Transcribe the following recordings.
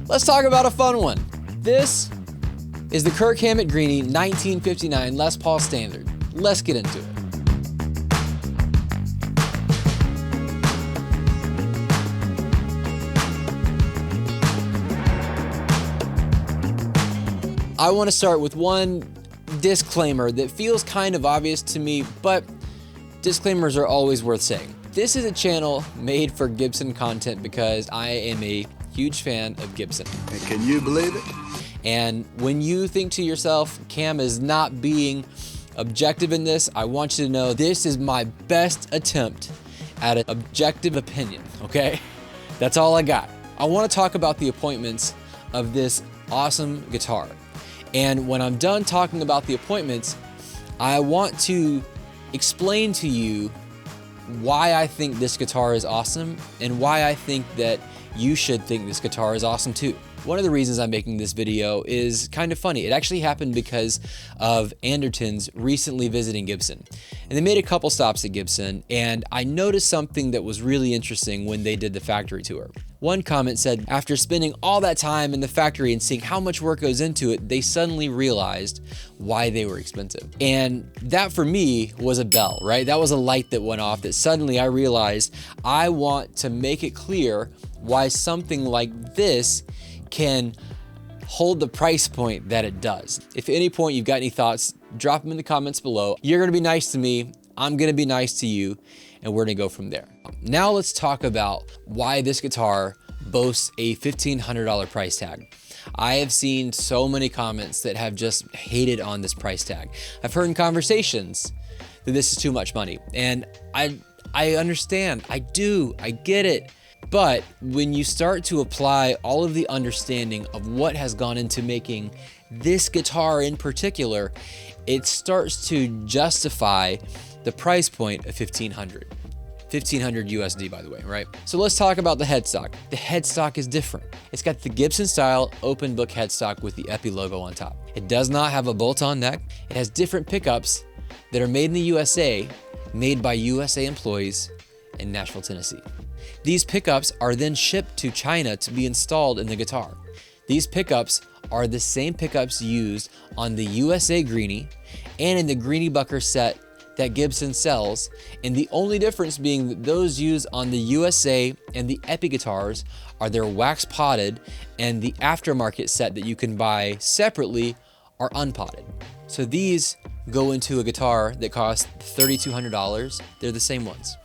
let's talk about a fun one. This is the Kirk Hammett Greeny 1959 Les Paul Standard. Let's get into it. I want to start with one disclaimer that feels kind of obvious to me, but disclaimers are always worth saying. This is a channel made for Gibson content because I am a huge fan of Gibson. Can you believe it? And when you think to yourself, Cam is not being objective in this, I want you to know this is my best attempt at an objective opinion, okay? That's all I got. I want to talk about the appointments of this awesome guitar. And when I'm done talking about the appointments, I want to explain to you why I think this guitar is awesome and why I think that you should think this guitar is awesome too. One of the reasons I'm making this video is kind of funny. It actually happened because of Anderton's recently visiting Gibson. And they made a couple stops at Gibson, and I noticed something that was really interesting when they did the factory tour. One comment said, after spending all that time in the factory and seeing how much work goes into it, they suddenly realized why they were expensive. And that for me was a bell, right? That was a light that went off, that suddenly I realized I want to make it clear why something like this can hold the price point that it does. If at any point you've got any thoughts, drop them in the comments below. You're gonna be nice to me, I'm gonna be nice to you, and we're gonna go from there. Now let's talk about why this guitar boasts a $1,500 price tag. I have seen so many comments that have just hated on this price tag. I've heard in conversations that this is too much money, and I understand, I get it. But when you start to apply all of the understanding of what has gone into making this guitar in particular, it starts to justify the price point of $1,500 USD, by the way, right? So let's talk about the headstock. The headstock is different. It's got the Gibson style open book headstock with the Epi logo on top. It does not have a bolt-on neck. It has different pickups that are made in the USA, made by USA employees in Nashville, Tennessee. These pickups are then shipped to China to be installed in the guitar. These pickups are the same pickups used on the USA Greeny and in the Greeny Bucker set that Gibson sells, and the only difference being that those used on the USA and the Epi guitars are their wax potted, and the aftermarket set that you can buy separately are unpotted. So these go into a guitar that costs $3,200. They're the same ones.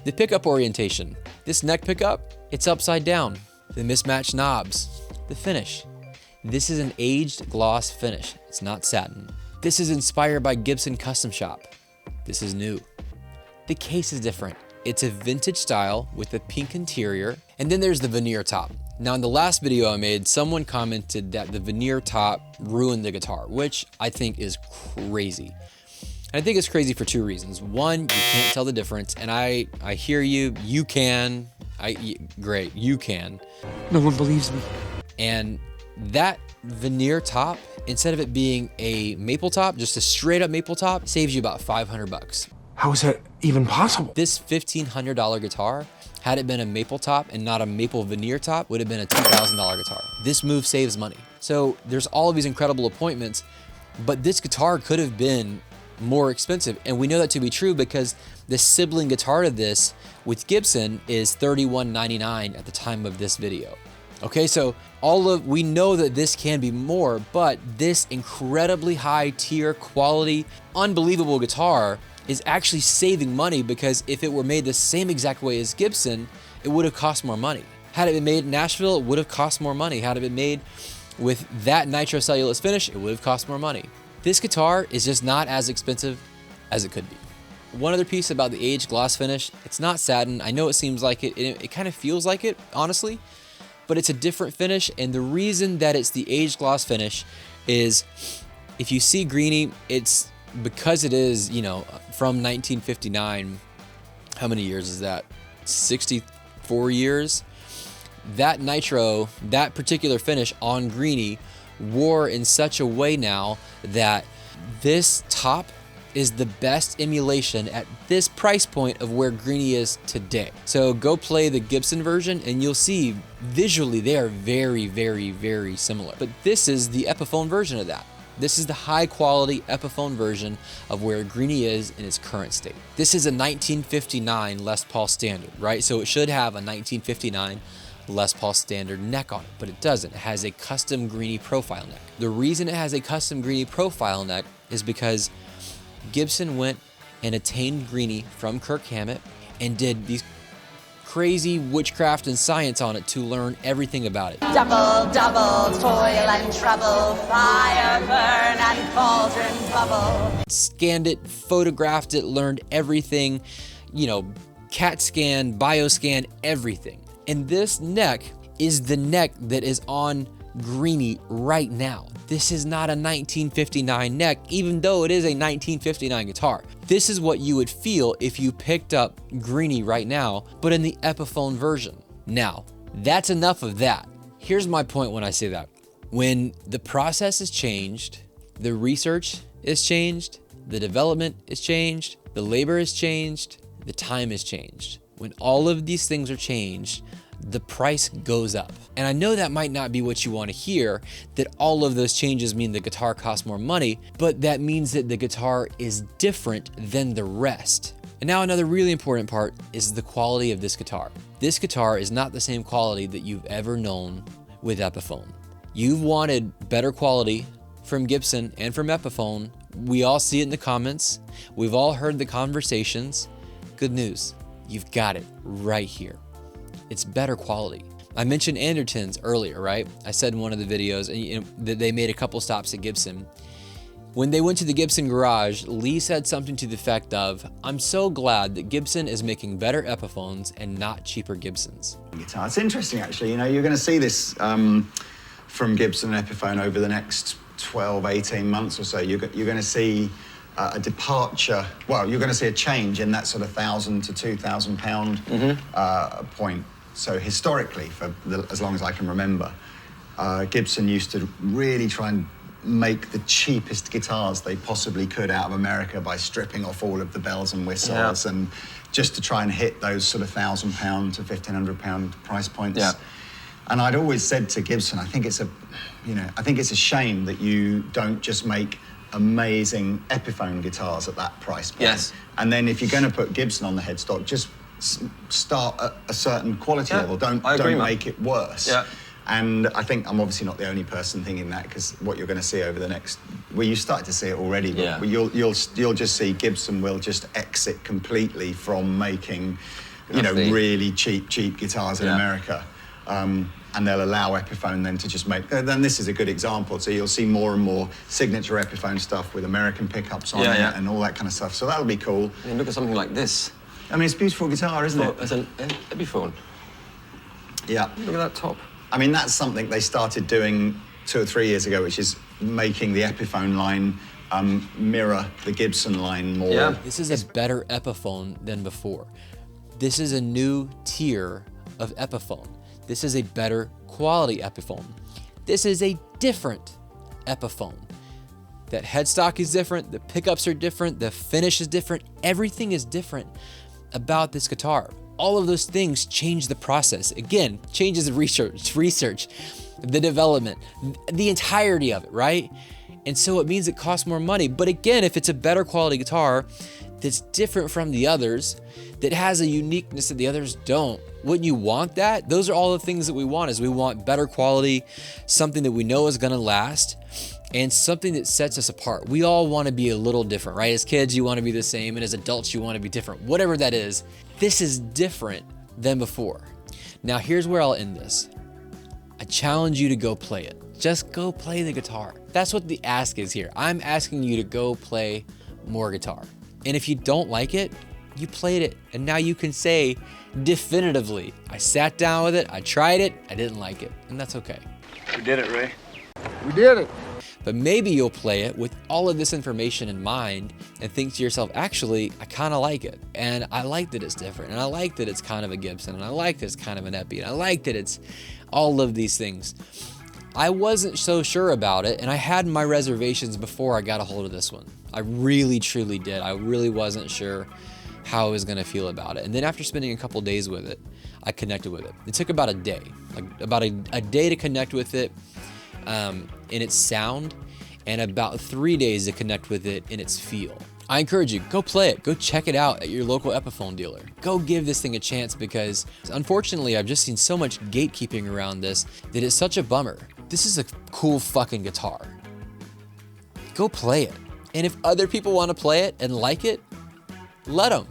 The pickup orientation. This neck pickup, it's upside down. The mismatched knobs. The finish. This is an aged gloss finish. It's not satin. This is inspired by Gibson Custom Shop. This is new. The case is different. It's a vintage style with a pink interior. And then there's the Veneer top. Now in the last video I made, someone commented that the Veneer top ruined the guitar, which I think is crazy. And I think it's crazy for two reasons. One, you can't tell the difference, and I hear you, you can. Great, you can. No one believes me. And that Veneer top, instead of it being a maple top, just a straight up maple top, saves you about $500. How is that even possible? This $1,500 guitar, had it been a maple top and not a maple veneer top, would have been a $2,000 guitar. This move saves money. So there's all of these incredible appointments, but this guitar could have been more expensive, and we know that to be true because the sibling guitar to this with Gibson is $31.99 at the time of this video. Okay, so we know that this can be more, but this incredibly high tier quality, unbelievable guitar is actually saving money, because if it were made the same exact way as Gibson, it would have cost more money. Had it been made in Nashville, it would have cost more money. Had it been made with that nitrocellulose finish, it would have cost more money. This guitar is just not as expensive as it could be. One other piece about the aged gloss finish, it's not satin. I know it seems like it, it kind of feels like it, honestly, but it's a different finish. And the reason that it's the aged gloss finish is, if you see Greeny, it's because it is, you know, from 1959. How many years is that? 64 years. That nitro, that particular finish on Greeny wore in such a way now that this top is the best emulation at this price point of where Greeny is today. So go play the Gibson version and you'll see visually they are very, very, very similar. But this is the Epiphone version of that. This is the high quality Epiphone version of where Greeny is in its current state. This is a 1959 Les Paul Standard, right? So it should have a 1959 Les Paul Standard neck on it, but it doesn't. It has a custom Greeny profile neck. The reason it has a custom Greeny profile neck is because Gibson went and attained Greeny from Kirk Hammett and did these crazy witchcraft and science on it to learn everything about it. Double, double, toil and trouble, fire burn and cauldron bubble. Scanned it, photographed it, learned everything, you know, CAT scan, bioscan, everything. And this neck is the neck that is on Greeny right now. This is not a 1959 neck, even though it is a 1959 guitar. This is what you would feel if you picked up Greeny right now, but in the Epiphone version. Now, that's enough of that. Here's my point when I say that. When the process is changed, the research is changed, the development is changed, the labor is changed, the time is changed. When all of these things are changed, the price goes up. And I know that might not be what you want to hear, that all of those changes mean the guitar costs more money, but that means that the guitar is different than the rest. And now another really important part is the quality of this guitar. This guitar is not the same quality that you've ever known with Epiphone. You've wanted better quality from Gibson and from Epiphone. We all see it in the comments. We've all heard the conversations. Good news, you've got it right here. It's better quality. I mentioned Andertons earlier, right? I said in one of the videos that they made a couple stops at Gibson. When they went to the Gibson garage, Lee said something to the effect of, "I'm so glad that Gibson is making better Epiphones and not cheaper Gibsons." Guitar. It's interesting, actually. You know, you're going to see this from Gibson and Epiphone over the next 12, 18 months or so. You're going to see a departure. Well, you're going to see a change in that sort of £1,000 to £2,000 point. So historically, for as long as I can remember, Gibson used to really try and make the cheapest guitars they possibly could out of America by stripping off all of the bells and whistles, and just to try and hit those sort of £1,000 to £1,500 price points. Yeah. And I'd always said to Gibson, I think it's a shame that you don't just make amazing Epiphone guitars at that price point. Yes. And then if you're going to put Gibson on the headstock, just start at a certain quality level. Don't make it worse. Yeah. And I think I'm obviously not the only person thinking that, because what you're going to see over the next, well, you started to see it already, but you'll just see Gibson will just exit completely from making, really cheap guitars in America. And they'll allow Epiphone then to just make, then this is a good example. So you'll see more and more signature Epiphone stuff with American pickups on it and all that kind of stuff. So that'll be cool. I mean, look at something like this. I mean, it's a beautiful guitar, isn't it? It's an Epiphone. Yeah. Look at that top. I mean, that's something they started doing 2 or 3 years ago, which is making the Epiphone line mirror the Gibson line more. Yeah. This is a better Epiphone than before. This is a new tier of Epiphone. This is a better quality Epiphone. This is a different Epiphone. That headstock is different, the pickups are different, the finish is different, everything is different about this guitar. All of those things change the process. Again, changes the research, the development, the entirety of it, right? And so it means it costs more money. But again, if it's a better quality guitar that's different from the others, that has a uniqueness that the others don't, wouldn't you want that? Those are all the things that we want, is we want better quality, something that we know is gonna last, and something that sets us apart. We all want to be a little different, right? As kids, you want to be the same, and as adults, you want to be different. Whatever that is, this is different than before. Now, here's where I'll end this. I challenge you to go play it. Just go play the guitar. That's what the ask is here. I'm asking you to go play more guitar. And if you don't like it, you played it, and now you can say definitively, I sat down with it, I tried it, I didn't like it, and that's okay. We did it, Ray. We did it. But maybe you'll play it with all of this information in mind and think to yourself, actually, I kind of like it. And I like that it's different. And I like that it's kind of a Gibson. And I like that it's kind of an Epi. And I like that it's all of these things. I wasn't so sure about it, and I had my reservations before I got a hold of this one. I really, truly did. I really wasn't sure how I was gonna feel about it. And then after spending a couple days with it, I connected with it. It took about a day, like about a day to connect with it in its sound, and about 3 days to connect with it in its feel. I encourage you, go play it. Go check it out at your local Epiphone dealer. Go give this thing a chance, because unfortunately I've just seen so much gatekeeping around this that it's such a bummer. This is a cool fucking guitar. Go play it. And if other people want to play it and like it, let them.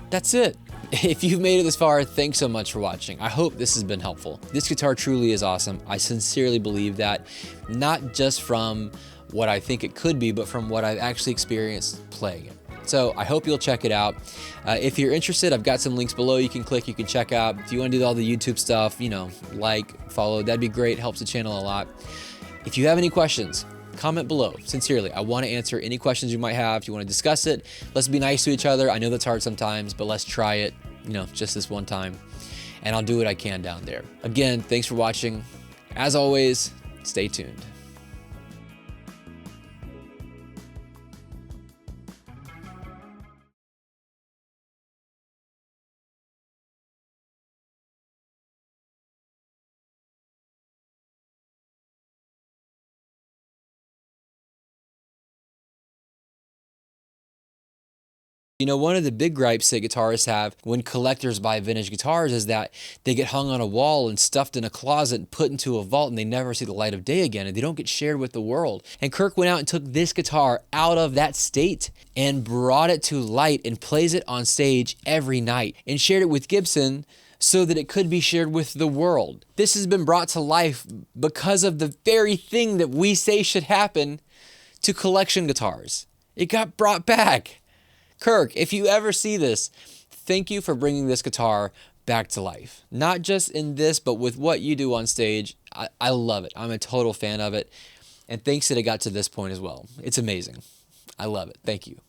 That's it. If you've made it this far, thanks so much for watching. I hope this has been helpful. This guitar truly is awesome. I sincerely believe that, not just from what I think it could be, but from what I've actually experienced playing it. So I hope you'll check it out. If you're interested, I've got some links below you can click, you can check out. If you want to do all the YouTube stuff, you know, like, follow, that'd be great. Helps the channel a lot. If you have any questions, comment below. Sincerely, I want to answer any questions you might have. If you want to discuss it, let's be nice to each other. I know that's hard sometimes, but let's try it, you know, just this one time. And I'll do what I can down there. Again, thanks for watching. As always, stay tuned. You know, one of the big gripes that guitarists have when collectors buy vintage guitars is that they get hung on a wall and stuffed in a closet and put into a vault, and they never see the light of day again, and they don't get shared with the world. And Kirk went out and took this guitar out of that state and brought it to light and plays it on stage every night and shared it with Gibson so that it could be shared with the world. This has been brought to life because of the very thing that we say should happen to collection guitars. It got brought back. Kirk, if you ever see this, thank you for bringing this guitar back to life. Not just in this, but with what you do on stage. I love it. I'm a total fan of it. And thanks that it got to this point as well. It's amazing. I love it. Thank you.